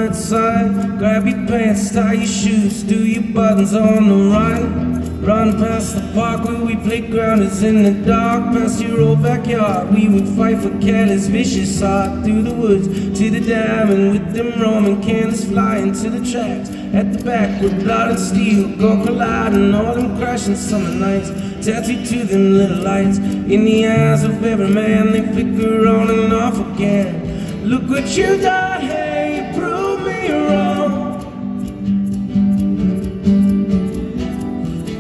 right side. Grab your pants, tie your shoes, do your buttons on the right. Run past the park where we played grounders in the dark. Past your old backyard, we would fight for careless, vicious heart. Through the woods to the dam, and with them Roman cannons flying to the tracks. At the back where blood and steel go colliding, all them crashing summer nights. Tattooed to them little lights in the eyes of every man, they flicker on and off again. Look what you done, hey, you proved me wrong.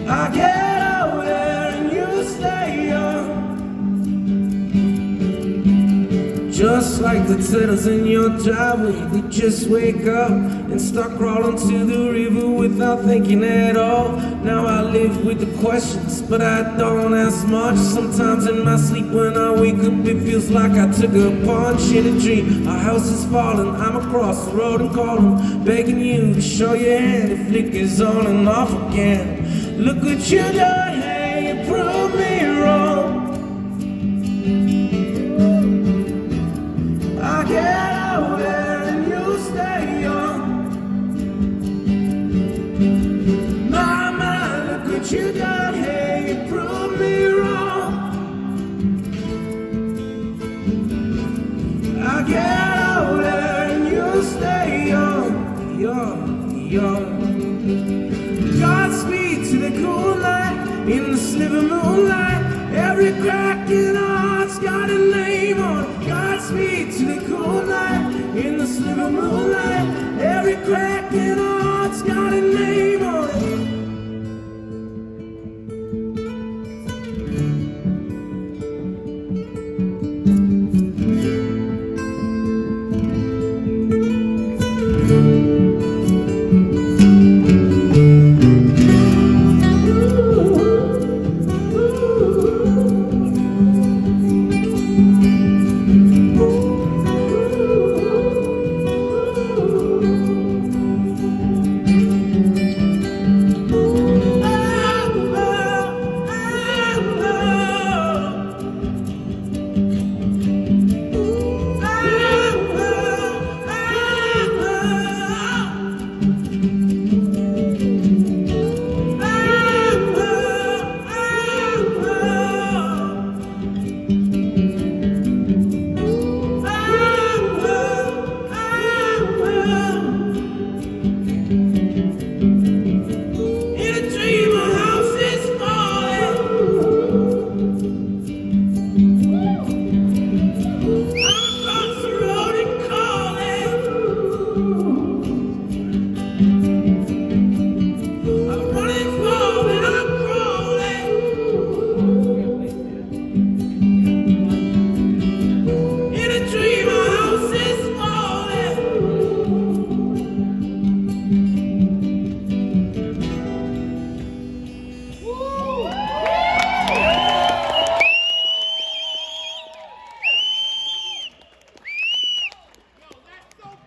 I get over there and you stay young. Just like the turtles in your driveway, they just wake up and start crawling to the river without thinking at all. Now I live with the questions, but I don't ask much. Sometimes in my sleep when I wake up, it feels like I took a punch in a dream. Our house is falling, I'm across the road and calling, begging you to show your hand. It flickers on and off again. Look what you done, hey, you proved me wrong. I get over there and you stay young. Mama, look what you done, hey, you proved me wrong. I get over there and you stay young, young. Godspeed to the cool light in the sliver moonlight. Every crack in our heart's got a name on it. Godspeed to the cool light in the sliver moonlight.